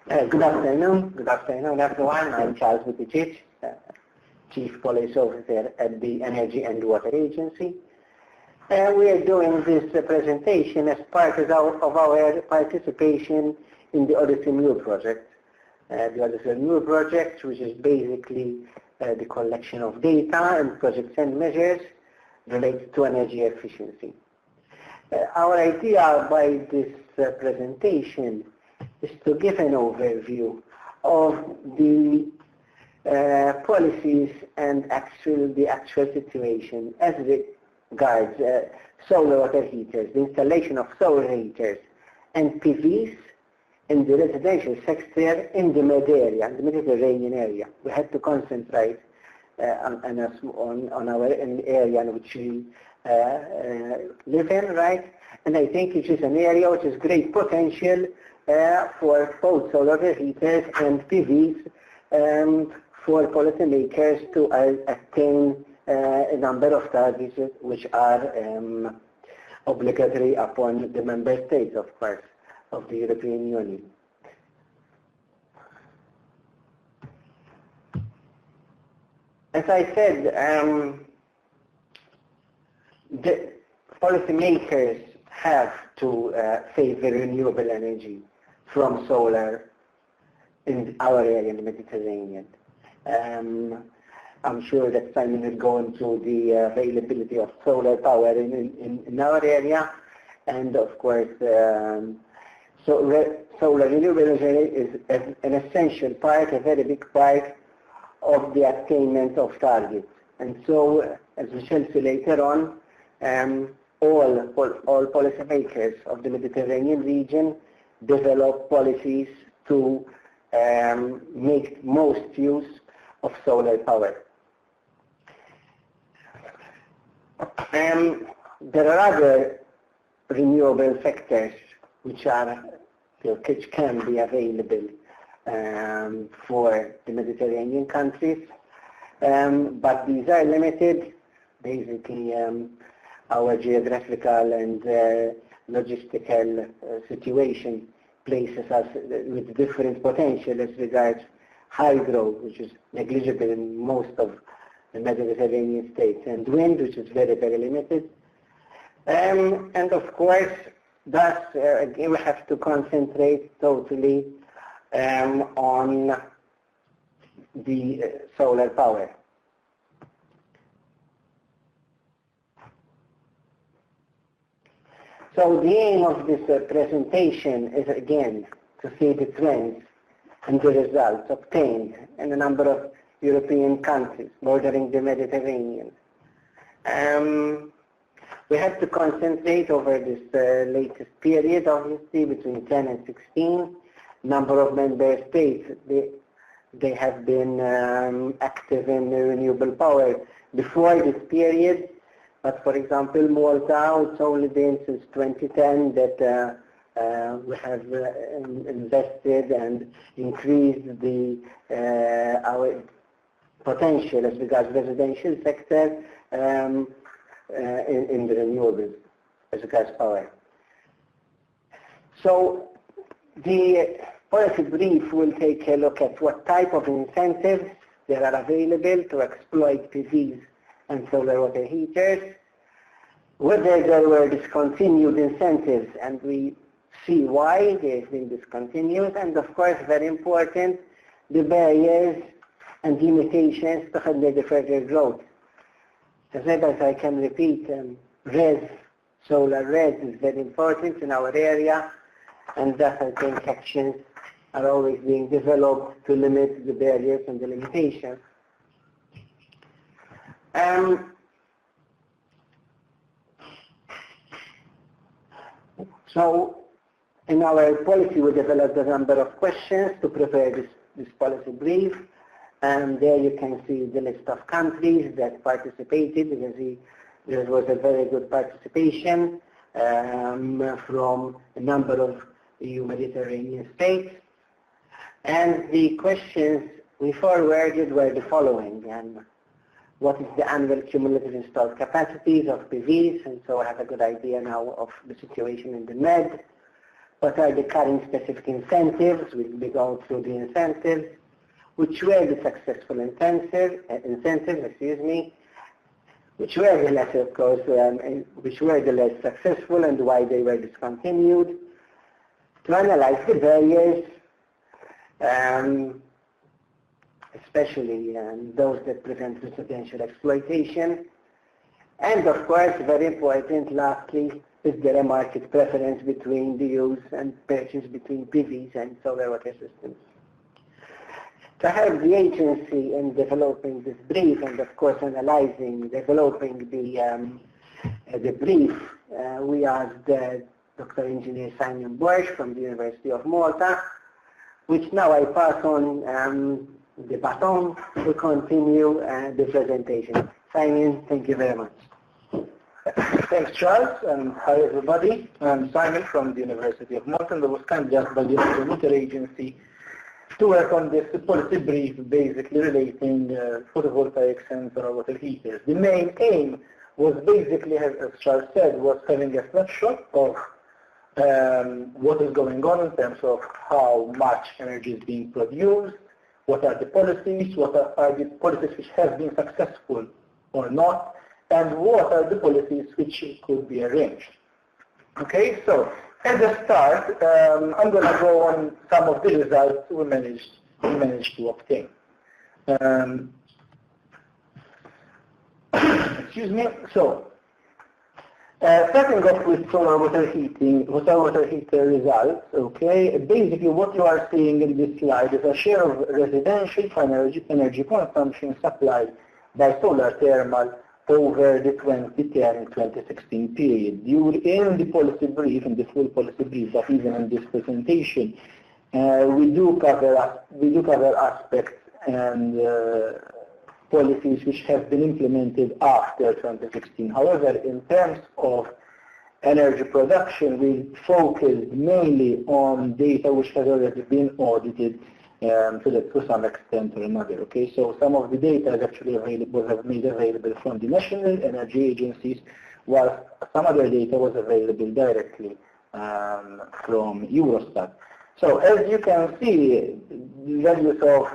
Good afternoon everyone. I'm Charles Buttigieg, Chief Policy Officer at the Energy and Water Agency. We are doing this presentation as part of our participation in the Odyssey Mule project. The Odyssey Mule project, which is basically the collection of data and projects and measures related to energy efficiency. Our idea by this presentation is to give an overview of the policies and the actual situation as regards solar water heaters, the installation of solar heaters and PVs in the residential sector in the Med area, the Mediterranean area. We had to concentrate on our area in which we live in, right? And I think it is an area which has great potential for both solar heaters and PVs for policymakers to attain a number of targets which are obligatory upon the member states, of course, of the European Union. As I said, the policymakers have to favor renewable energy from solar in our area in the Mediterranean. I'm sure that Simon will go into the availability of solar power in our area, and of course solar renewable energy is an essential part, a very big part of the attainment of targets. And so, as we shall see later on, all policymakers of the Mediterranean region develop policies to make most use of solar power. There are other renewable sectors which can be available for the Mediterranean countries, but these are limited. Basically, our geographical and logistical situation places us with different potential as regards hydro, which is negligible in most of the Mediterranean states, and wind, which is very, very limited. And of course, thus, again, we have to concentrate totally on the solar power. So the aim of this presentation is, again, to see the trends and the results obtained in a number of European countries bordering the Mediterranean. We have to concentrate over this latest period, obviously, between 10 and 16. Number of member states, they have been active in renewable power before this period. But for example, Malta, it's only been since 2010 that we have invested and increased our potential as regards residential sector in the renewables as regards power. So the policy brief will take a look at what type of incentives there are available to exploit PVs and solar water heaters, whether there were discontinued incentives, and we see why they've been discontinued, and of course, very important, the barriers and limitations to hinder the further growth. As I can repeat, solar res is very important in our area, and thus I think actions are always being developed to limit the barriers and the limitations. So in our policy we developed a number of questions to prepare this policy brief, and there you can see the list of countries that participated. You can see there was a very good participation from a number of EU Mediterranean states, and the questions we forwarded were the following. What is the annual cumulative installed capacities of PVs? And so I have a good idea now of the situation in the Med. what are the current specific incentives, we go through the incentives, which were the successful incentives, which were the less, of course, which were the less successful and why they were discontinued, to analyze the barriers, especially those that prevent residential exploitation, and of course, very important, lastly, is there a market preference between the use and purchase between PVs and solar water systems. To help the agency in developing this brief and of course developing the brief, we asked Dr. Engineer Simon Borsch from the University of Malta, which now I pass on the baton to continue the presentation. Simon, thank you very much. Thanks, Charles, and hi everybody. I'm Simon from the University of Malta, and I was kind of asked by the Water Agency to work on this policy brief basically relating photovoltaics and solar water heaters. The main aim was basically, as Charles said, was having a snapshot of what is going on in terms of how much energy is being produced, what are the policies, what are the policies which have been successful or not, and what are the policies which could be arranged. Okay, so at the start, I'm going to go on some of the results we managed to obtain. Excuse me. So, starting off with solar water heater results. Okay, basically what you are seeing in this slide is a share of residential energy consumption supplied by solar thermal over the 2010-2016 period. In the policy brief, in the full policy brief, but even in this presentation, we do cover aspects and policies which have been implemented after 2016. However, in terms of energy production, we focused mainly on data which has already been audited to some extent or another. Okay, so some of the data is actually made available from the national energy agencies, while some other data was available directly from Eurostat. So as you can see, the values of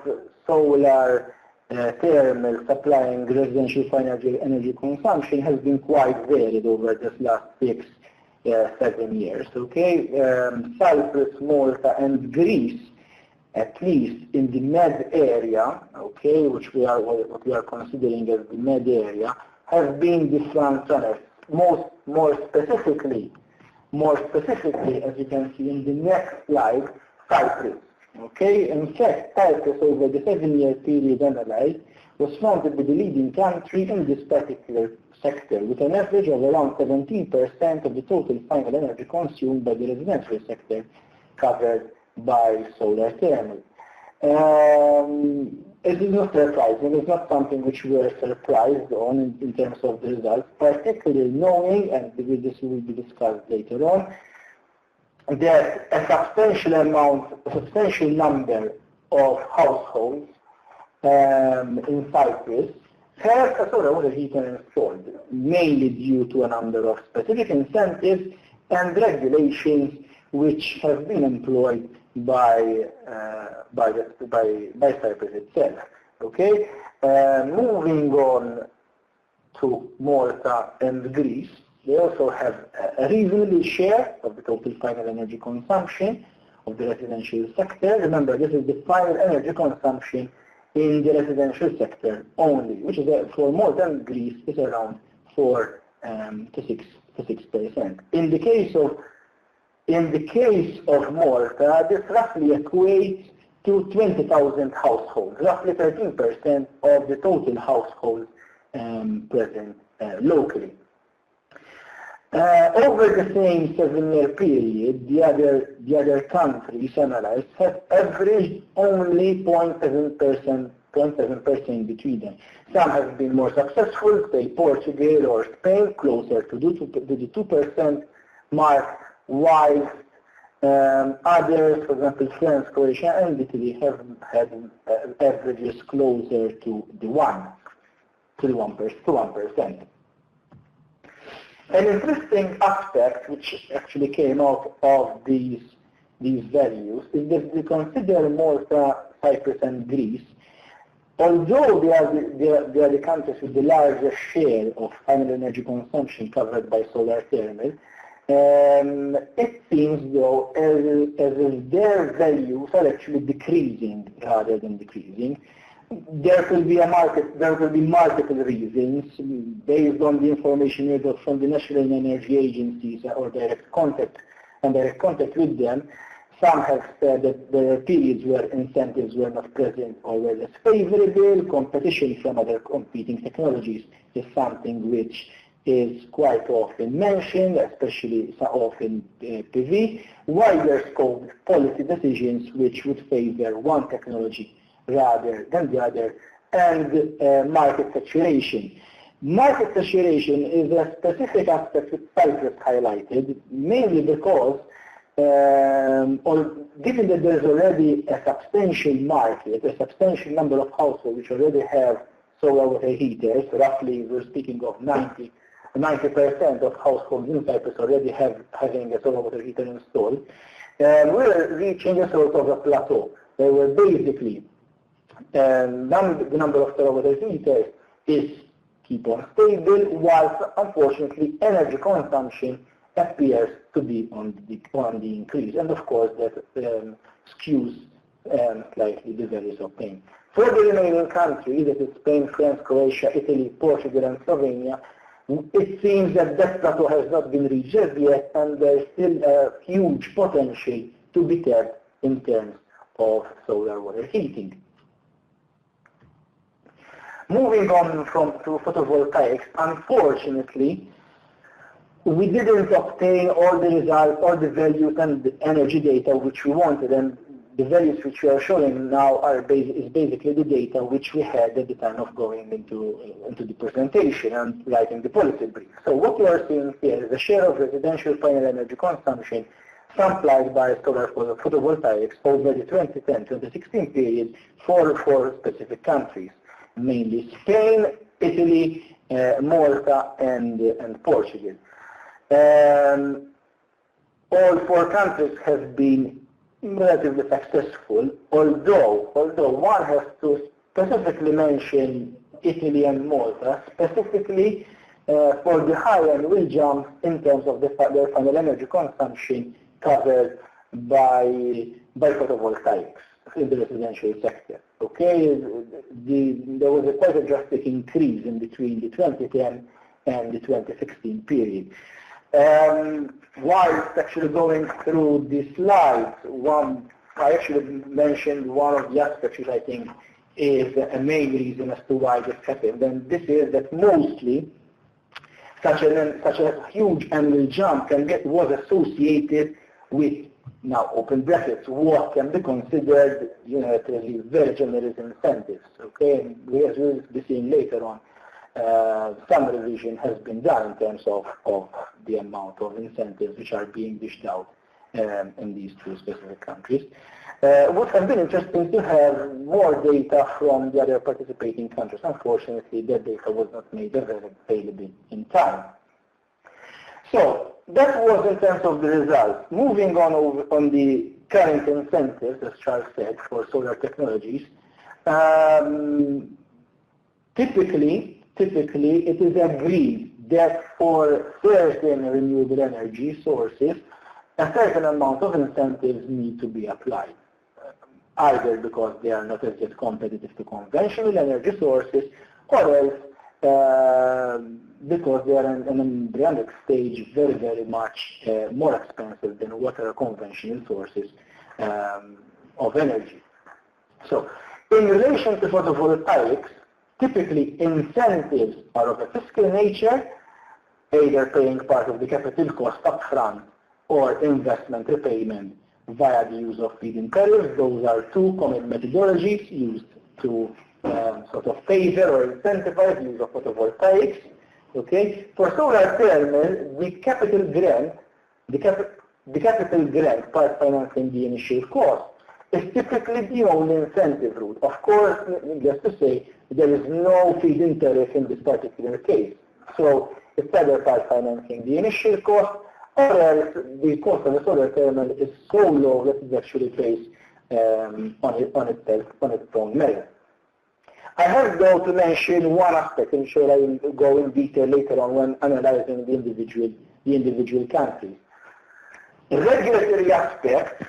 solar thermal supplying residential energy consumption has been quite varied over this last 6-7 years. Okay, Cyprus, Malta, and Greece, at least in the Med area, okay, what we are considering as the Med area, have been the front runners. More specifically, as you can see in the next slide, Cyprus. Okay, in fact, Cyprus over the 7-year period analyzed was found to be the leading country in this particular sector, with an average of around 17% of the total final energy consumed by the residential sector covered by solar thermal. It is not surprising, it's not something which we are surprised on in terms of the results, particularly knowing, and this will be discussed later on, that a substantial number of households in Cyprus have a solar water heater installed, mainly due to a number of specific incentives and regulations which have been employed by Cyprus itself. Okay, moving on to Malta and Greece, they also have a reasonable share of the total final energy consumption of the residential sector. Remember, this is the final energy consumption in the residential sector only, which is for Malta and Greece is around 4 to 6%. In the case of Malta, this roughly equates to 20,000 households, roughly 13% of the total households present locally. Over the same 7-year period, the other countries analyzed have averaged only 0.7% between them. Some have been more successful, say Portugal or Spain, closer to the 2% mark, while others, for example, France, Croatia, and Italy have had averages closer to 1%. An interesting aspect which actually came out of these values is that we consider Malta, Cyprus and Greece, although they are the countries with the largest share of annual energy consumption covered by solar thermal. It seems though as if their values are actually decreasing rather than decreasing. There will be multiple reasons based on the information we got from the national energy agencies or direct contact with them. Some have said that there are periods where incentives were not present or were less favorable. Competition from other competing technologies is something which is quite often mentioned, especially so often PV. Wider scope policy decisions which would favor one technology rather than the other, and market saturation. Market saturation is a specific aspect which Cyprus highlighted, mainly because given that there is already a substantial market, a substantial number of households which already have solar water heaters, roughly we're speaking of 90% of households in Cyprus already having a solar water heater installed, we're reaching a sort of a plateau where we're basically the number of solar water heaters is keep on stable, whilst unfortunately energy consumption appears to be on the increase, and of course that skews slightly the values obtained. For the remaining countries, that is Spain, France, Croatia, Italy, Portugal and Slovenia, it seems that that plateau has not been reached yet, and there is still a huge potential to be tapped in terms of solar water heating. Moving on to photovoltaics, unfortunately, we didn't obtain all the results, all the values and the energy data which we wanted, and the values which we are showing now is basically the data which we had at the time of going into the presentation and writing the policy brief. So what you are seeing here is the share of residential final energy consumption supplied by solar photovoltaics over the 2010-2016 period for specific countries, mainly Spain, Italy, Malta and Portugal. All four countries have been relatively successful, although one has to specifically mention Italy and Malta, specifically for the high annual jump in terms of their final energy consumption covered by photovoltaics in the residential sector. Okay, there was quite a drastic increase in between the 2010 and the 2016 period. Whilst actually going through the slides, I actually mentioned one of the aspects which I think is a main reason as to why this happened, and this is that mostly such a huge annual jump was associated with, now open brackets, what can be considered unilaterally very generous incentives. Okay, and as we'll be seeing later on, some revision has been done in terms of the amount of incentives which are being dished out in these two specific countries. It would have been interesting to have more data from the other participating countries. Unfortunately, that data was not made available in time. So that was in terms of the results. Moving on the current incentives, as Charles said, for solar technologies, typically it is agreed that for certain renewable energy sources, a certain amount of incentives need to be applied, either because they are not as yet competitive to conventional energy sources, or else because they are in an embryonic stage very, very much more expensive than what are conventional sources of energy. So in relation to photovoltaics, typically incentives are of a fiscal nature, either paying part of the capital cost upfront or investment repayment via the use of feed-in tariffs. Those are two common methodologies used to sort of favor or incentivize the use of photovoltaics. Okay, for solar thermal, the capital grant part financing the initial cost is typically the only incentive route. Of course, just to say, there is no feed-in tariff in this particular case. So it's either part financing the initial cost, or else the cost of the solar thermal is so low that it actually pays on its own merit. I have though to mention one aspect, and sure I will go in detail later on when analyzing the individual countries. Regulatory aspects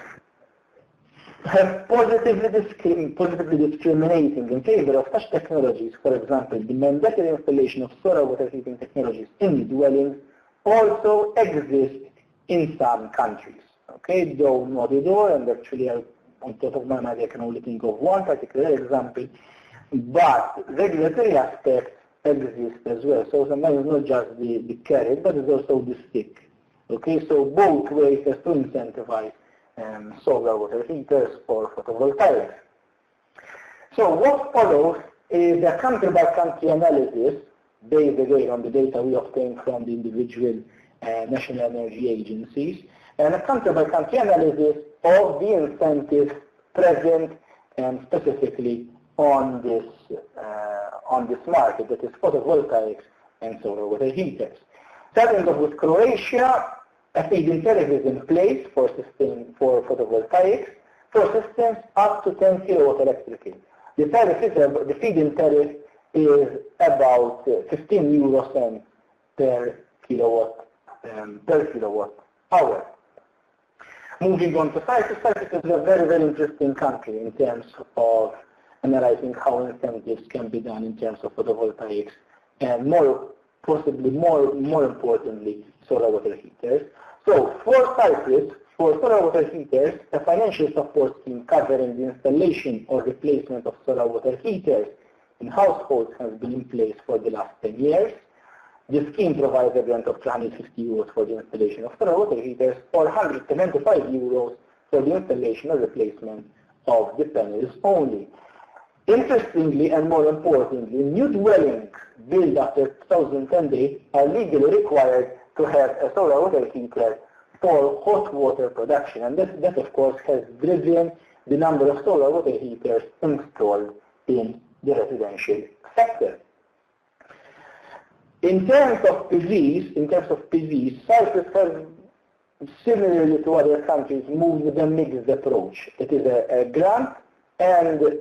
have positively discriminating in favor of such technologies. For example, the mandatory installation of solar water heating technologies in dwellings also exists in some countries. Okay, though not at all, and actually on top of my mind I can only think of one particular example, but regulatory aspects exist as well. So sometimes not just the carrot, but it's also the stick. Okay, so both ways as to incentivize solar water heaters or photovoltaics. So what follows is a country-by-country analysis based again on the data we obtain from the individual national energy agencies, and a country-by-country analysis of the incentives present specifically on this market, that is photovoltaics and solar water heaters. Starting off with Croatia, a feed-in tariff is in place for photovoltaics for systems up to 10 kilowatt electricity. The feed-in tariff is about 15 euro cents per kilowatt hour. Moving on to Cyprus, Cyprus is a very, very interesting country in terms of analyzing how incentives can be done in terms of photovoltaics and possibly more importantly, solar water heaters. So for Cyprus, for solar water heaters, a financial support scheme covering the installation or replacement of solar water heaters in households has been in place for the last 10 years. The scheme provides a grant of 250 euros for the installation of solar water heaters or 175 euros for the installation or replacement of the panels only. Interestingly and more importantly, new dwellings built after 2010 are legally required to have a solar water heater for hot water production, and that of course has driven the number of solar water heaters installed in the residential sector. In terms of PVs, Cyprus has, similarly to other countries, moved with a mixed approach. It is a grant and the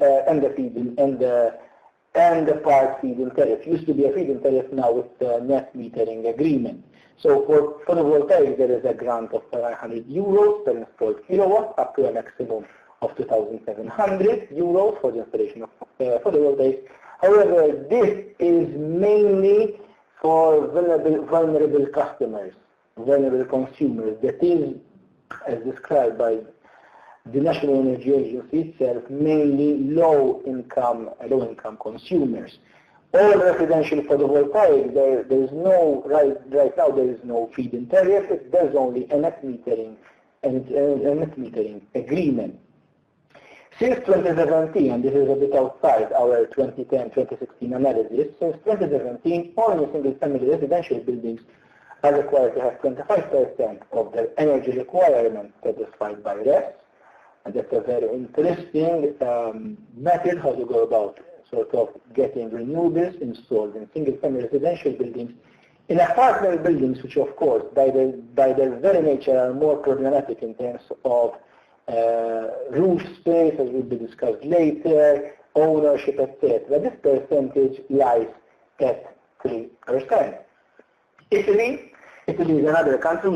part feed-in tariff. Used to be a feed-in tariff, now it's a net metering agreement. So for photovoltaics there is a grant of 500 euros per installed kilowatt, up to a maximum of 2,700 euros for the installation of photovoltaics. However, this is mainly for vulnerable customers, vulnerable consumers. That is, as described by the National Energy Agency itself, mainly low-income consumers. All residential photovoltaic, there is no right now there is no feed-in tariff. There's only a net metering agreement. Since 2017, and this is a bit outside our 2010-2016 analysis, since 2017, only single-family residential buildings are required to have 25% of their energy requirements satisfied by RES. And that's a very interesting method how to go about sort of getting renewables installed in single-family residential buildings. In apartment buildings, which of course by their very nature are more problematic in terms of roof space, as will be discussed later, ownership, etc. This percentage lies at 3%. Italy is another country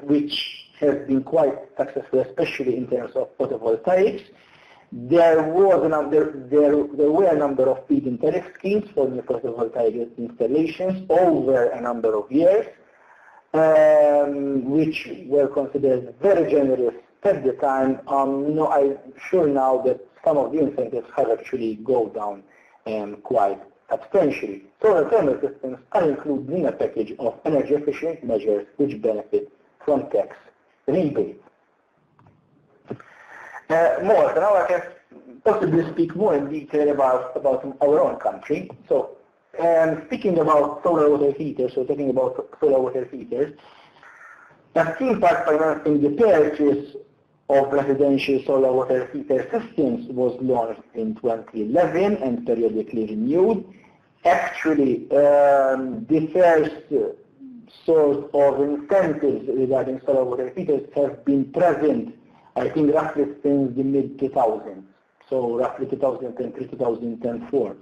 which has been quite successful, especially in terms of photovoltaics. There were a number of feed-in tariff schemes for new photovoltaic installations over a number of years, which were considered very generous at the time. I'm sure now that some of the incentives have actually gone down quite substantially. Solar thermal systems are included in a package of energy efficient measures which benefit from tax rebate. Malta, now I can possibly speak more in detail about our own country. So, speaking about solar water heaters, so talking about solar water heaters, a scheme part financing the purchase of residential solar water heater systems was launched in 2011 and periodically renewed. Actually, the sort of incentives regarding solar water heaters have been present, I think, roughly since the mid-2000s, so roughly 2003, 2004.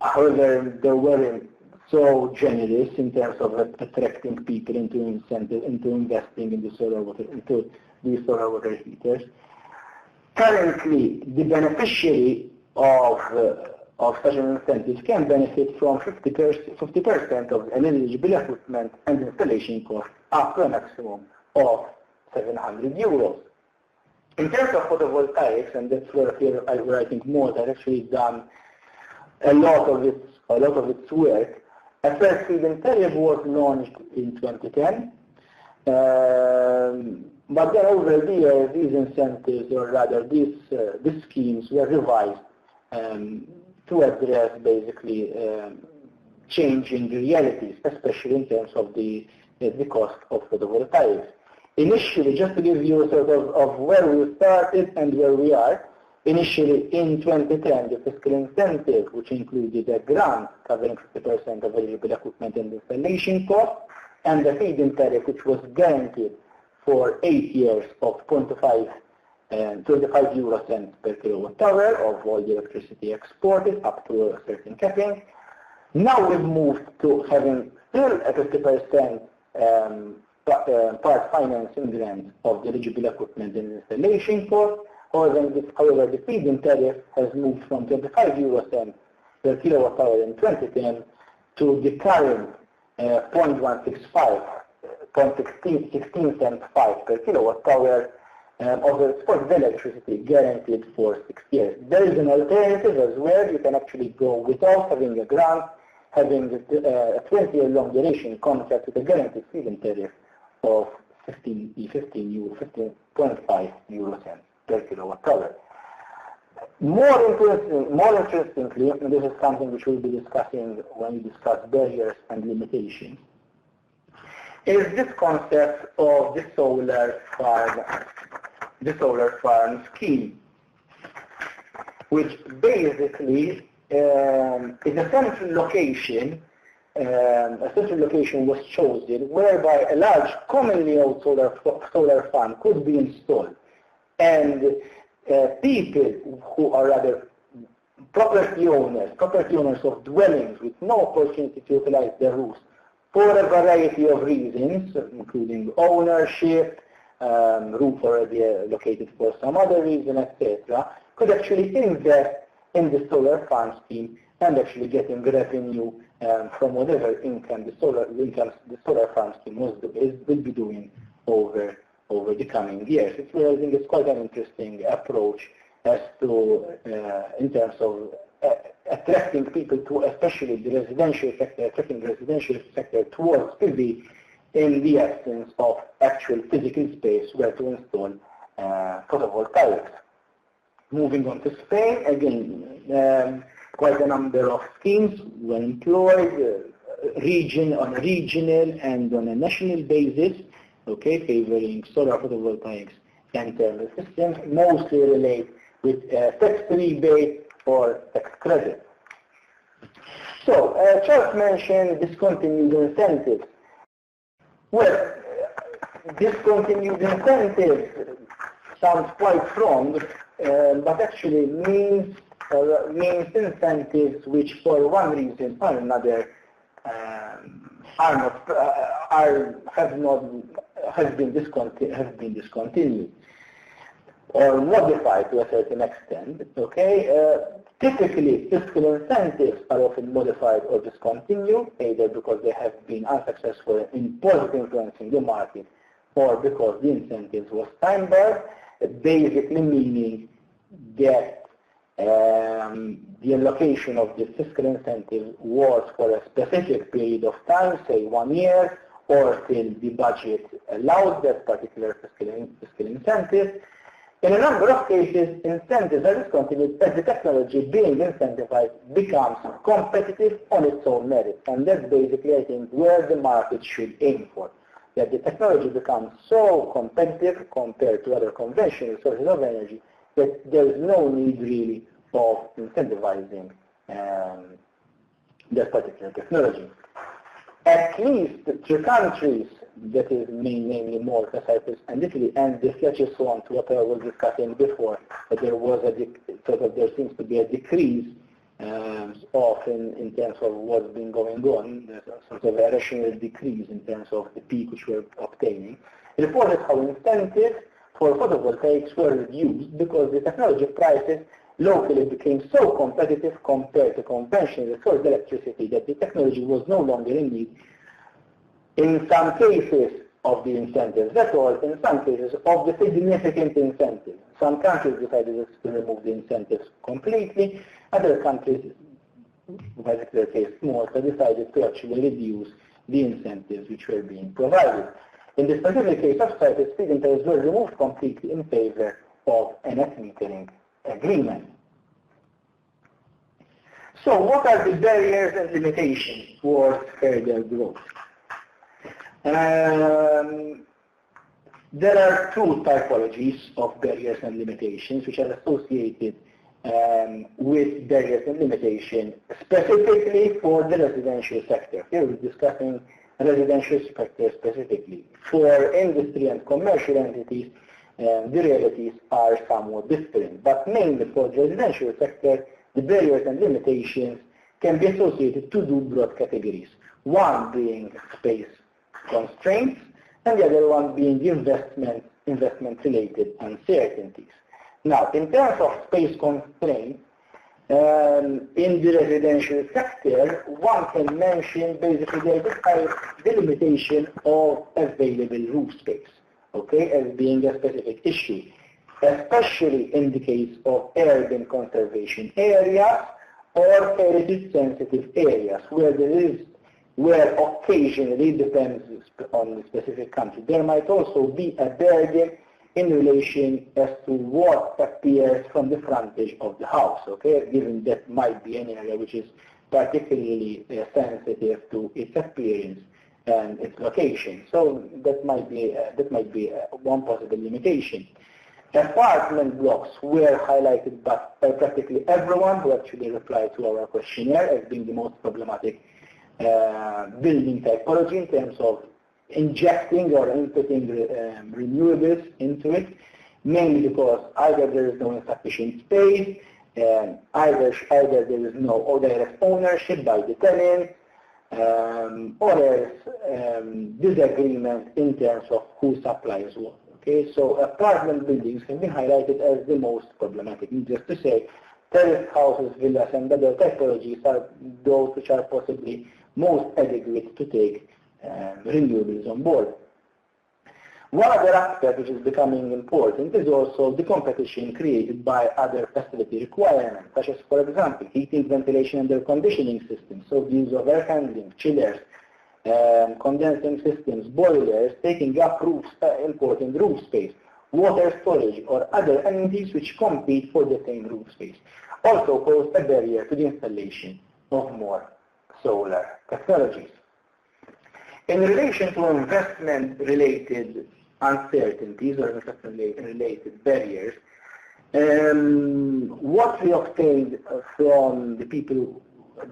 However, they weren't so generous in terms of attracting people into investing in the into these solar water heaters. Currently, the beneficiary of such an incentive can benefit from 50% of an eligible equipment and installation cost up to a maximum of 700 euros. In terms of photovoltaics, and that's where I think Malta has actually done a lot of its work. A first feed-in tariff was launched in 2010, but then over the years these incentives, or rather these schemes, were revised to address basically changing realities, especially in terms of the cost of photovoltaics. Initially, just to give you a sort of where we started and where we are, initially in 2010, the fiscal incentive, which included a grant covering 50% of eligible equipment and installation costs, and the feed-in tariff, which was guaranteed for 8 years of 25 euro cents per kilowatt hour of all the electricity exported up to a certain capping. Now we've moved to having still a 50% part financing grant of the eligible equipment and installation cost. However, the feed-in tariff has moved from 25 euro cents per kilowatt hour in 2010 to the current 0.16 cents per kilowatt hour for the electricity guaranteed for 6 years. There is an alternative as well. You can actually go without having a grant, having a 20-year-long duration contract with a guaranteed feed-in tariff of 15.5 euro cents per kilowatt hour. More interestingly, and this is something which we'll be discussing when we discuss barriers and limitations, is this concept of the solar farm scheme, which basically is a central location. A central location was chosen whereby a large commonly owned solar farm could be installed, and people who are rather property owners of dwellings with no opportunity to utilize their roofs for a variety of reasons, including ownership, roof already located for some other reason, etc., could actually invest in the solar farm scheme and actually getting revenue from whatever income the solar farm scheme will be doing over the coming years. I think it's quite an interesting approach as to in terms of attracting people to, especially the residential sector, attracting the residential sector towards PV in the absence of actual physical space where to install photovoltaics. Moving on to Spain, again, quite a number of schemes were employed on a regional and on a national basis, okay, favoring solar photovoltaics and thermal systems, mostly relate with tax rebate or tax credit. So, Charles mentioned discontinued incentives. Well, discontinued incentives sounds quite strong, but actually means incentives which, for one reason or another, have been discontinued or modified to a certain extent. Okay, typically fiscal incentives are often modified or discontinued, either because they have been unsuccessful in positively influencing the market, or because the incentives was time-barred, basically meaning that the allocation of the fiscal incentive was for a specific period of time, say 1 year, or till the budget allows that particular fiscal incentive. In a number of cases, incentives are discontinued as the technology being incentivized becomes competitive on its own merit. And that's basically, I think, where the market should aim for, that the technology becomes so competitive compared to other conventional sources of energy that there is no need really of incentivizing that particular technology. at least 3 countries, that is namely Malta, Cyprus, and Italy, and this touches on to what I was discussing before, that there seems to be a decrease often in terms of what's been going on. There's a sort of a rational decrease in terms of the peak which we're obtaining. It reported how incentives for photovoltaics were reduced because the technology prices locally became so competitive compared to conventional sourced electricity that the technology was no longer in need. In some cases of the incentives, that's all, in some cases of the significant incentives. Some countries decided to remove the incentives completely. Other countries, in particular case Malta, decided to actually reduce the incentives which were being provided. In the specific case of Cyprus, feed-in tariffs were removed completely in favor of a net metering agreement. So what are the barriers and limitations for further growth? There are 2 typologies of barriers and limitations which are associated with barriers and limitations specifically for the residential sector. Here we're discussing residential sector specifically. For industry and commercial entities, the realities are somewhat different. But mainly for the residential sector, the barriers and limitations can be associated to 2 broad categories. One being space constraints, and the other one being investment-related uncertainties. Now, in terms of space constraints, in the residential sector, one can mention basically the limitation of available roof space, okay, as being a specific issue, especially in the case of urban conservation areas or heritage-sensitive areas where occasionally, depends on the specific country, there might also be a burden in relation as to what appears from the frontage of the house, okay, given that might be an area which is particularly sensitive to its appearance and its location. So that might be one possible limitation. Apartment blocks were highlighted by practically everyone who actually replied to our questionnaire as being the most problematic building typology in terms of injecting or inputting renewables into it, mainly because either there is no insufficient space, either there is no direct ownership by the tenant, or there is disagreement in terms of who supplies what. Okay, so apartment buildings can be highlighted as the most problematic. Just to say, terrace houses, villas, and other typologies are those which are possibly most adequate to take renewables on board. One other aspect which is becoming important is also the competition created by other facility requirements, such as, for example, heating, ventilation, and air conditioning systems, so the use of air handling, chillers, condensing systems, boilers, taking up important roof space, water storage, or other entities which compete for the same roof space, also pose a barrier to the installation of more solar technologies. In relation to investment-related uncertainties or investment-related barriers, what we obtained from the people,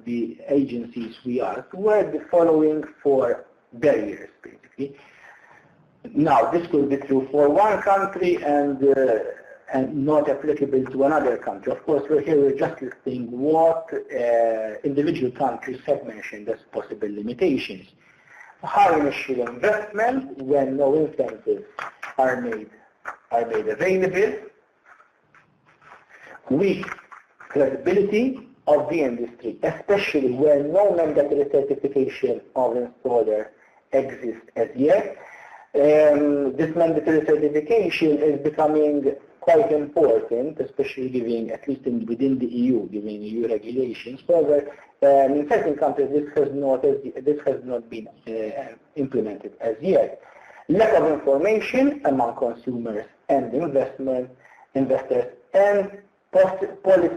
the agencies we asked, were the following 4 barriers, basically. Now, this could be true for one country and not applicable to another country. Of course, we're just listing what individual countries have mentioned as possible limitations. High initial investment when no incentives are made available. Weak credibility of the industry, especially when no mandatory certification of installer exists as yet. This mandatory certification is becoming quite important, especially giving, at least within the EU, giving EU regulations. However, in certain countries this has not been implemented as yet. Lack of information among consumers and investors, and possible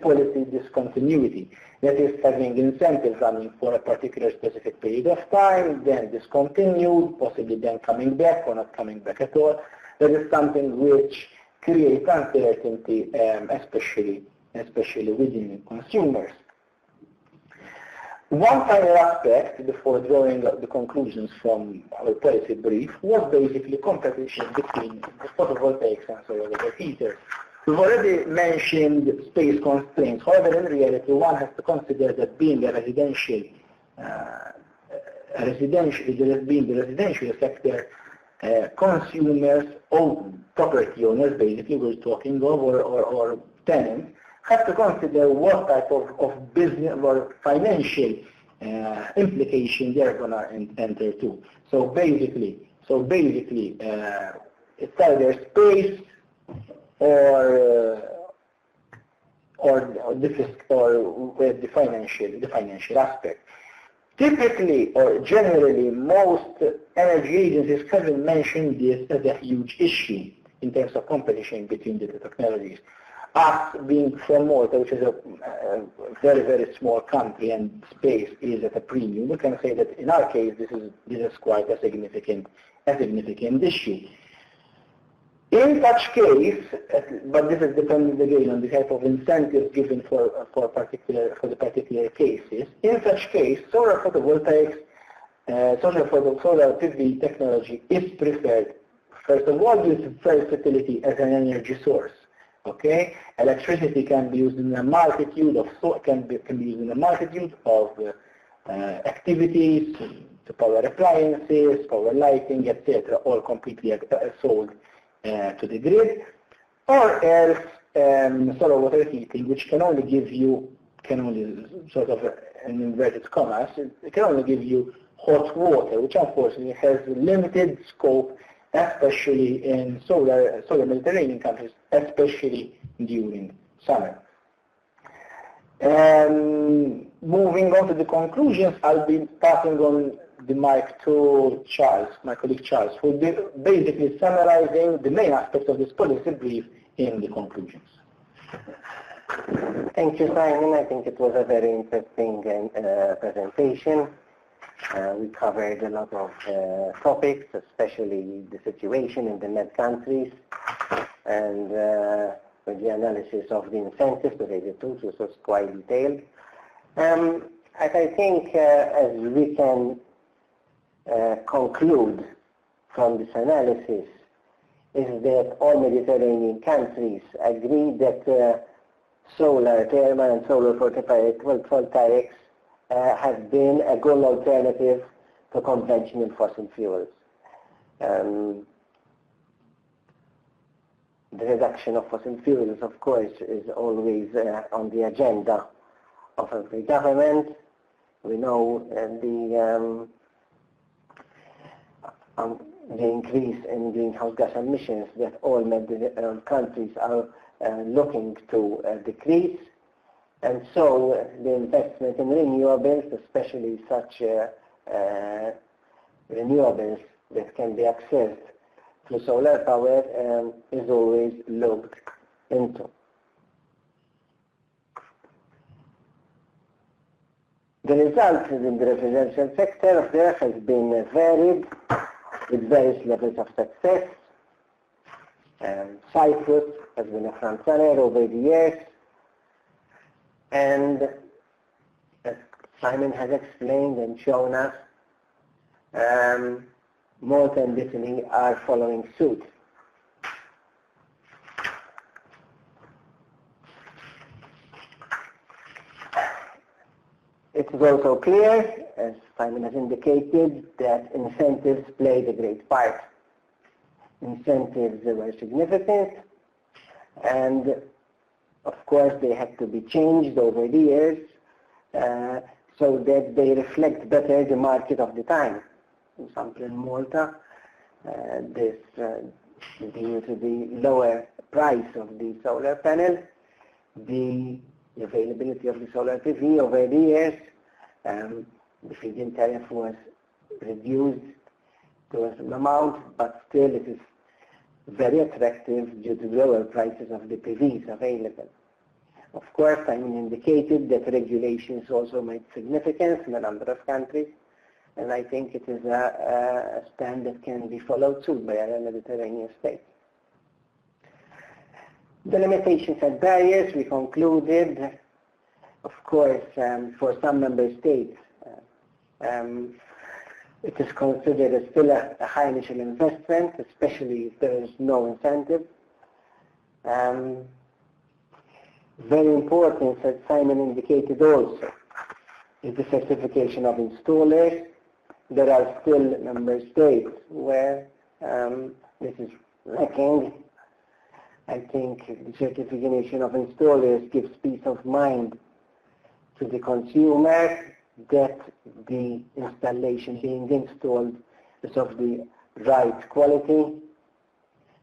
policy discontinuity. That is, having incentives running for a particular specific period of time, then discontinued, possibly then coming back or not coming back at all. That is something which creates uncertainty, especially within consumers. One final aspect before drawing the conclusions from our policy brief was basically competition between the photovoltaics and solar water heaters. We've already mentioned space constraints. However, in reality, one has to consider that being the residential sector, consumers or property owners, basically, we're talking of, or tenants, have to consider what type of business or financial implication they're going to enter to. So basically, it's either space or with the financial aspect. Typically or generally, most energy agencies haven't mentioned this as a huge issue in terms of competition between the two technologies. Us being from Malta, which is a very, very small country and space is at a premium, we can say that in our case this is quite a significant issue. In such case, but this is dependent again on the type of incentives given for the particular cases. In such case, solar photovoltaics, solar PV technology is preferred. First of all, due to versatility as an energy source. Okay, electricity can be used in a multitude of activities, to power appliances, power lighting, etc. All completely sold to the grid, or else solar water heating, which can only sort of in inverted commas, it can only give you hot water, which unfortunately has limited scope, especially in solar Mediterranean countries, especially during summer. Moving on to the conclusions, I'll be passing on the mic to Charles, my colleague Charles, who will be basically summarizing the main aspects of this policy brief in the conclusions. Thank you, Simon. I think it was a very interesting presentation. We covered a lot of topics, especially the situation in the Med countries, and with the analysis of the incentives related to, which was quite detailed. As I think, as we can conclude from this analysis, is that all Mediterranean countries agree that solar, thermal and solar photovoltaics have been a good alternative to conventional fossil fuels. The reduction of fossil fuels, of course, is always on the agenda of every government. We know the increase in greenhouse gas emissions that all countries are looking to decrease. And so the investment in renewables, especially such renewables that can be accessed through solar power, is always looked into. The results in the residential sector of there has been varied with various levels of success. Cyprus has been a front runner over the years, and as Simon has explained and shown us, Malta and Italy are following suit. It is also clear, as Simon has indicated, that incentives played a great part. Incentives were significant, and of course they had to be changed over the years so that they reflect better the market of the time. For example, in Malta, this due to the lower price of the solar panel, the availability of the solar PV over the years, the feed-in tariff was reduced to a certain amount, but still it is very attractive due to the lower prices of the PVs available. Of course, Simon indicated that regulations also made significance in a number of countries, and I think it is a stand that can be followed soon by other Mediterranean states. The limitations and barriers, we concluded, of course, for some member states, It is considered as still a high initial investment, especially if there is no incentive. Very important, as Simon indicated also, is the certification of installers. There are still member states where this is lacking. I think the certification of installers gives peace of mind to the consumer that the installation being installed is of the right quality.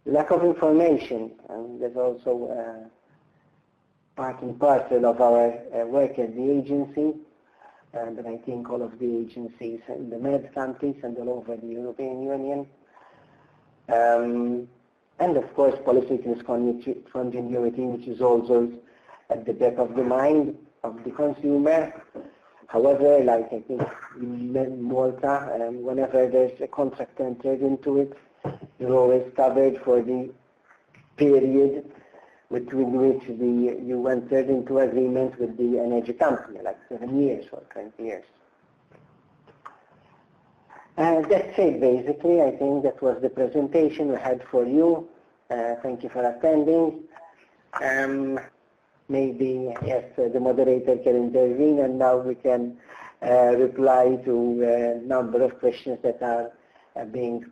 Lack of information, and there's also part and parcel of our work at the agency, but I think all of the agencies in the Med countries and all over the European Union. And of course policy discontinuity, which is also at the back of the mind of the consumer. However, like I think in Malta, whenever there's a contract entered into it, you're always covered for the period between which you entered into agreement with the energy company, like 7 years or 20 years. That's it basically. I think that was the presentation we had for you. Thank you for attending. Maybe, yes, the moderator can intervene, and now we can reply to a number of questions that are being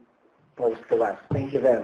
posed to us. Thank you very much.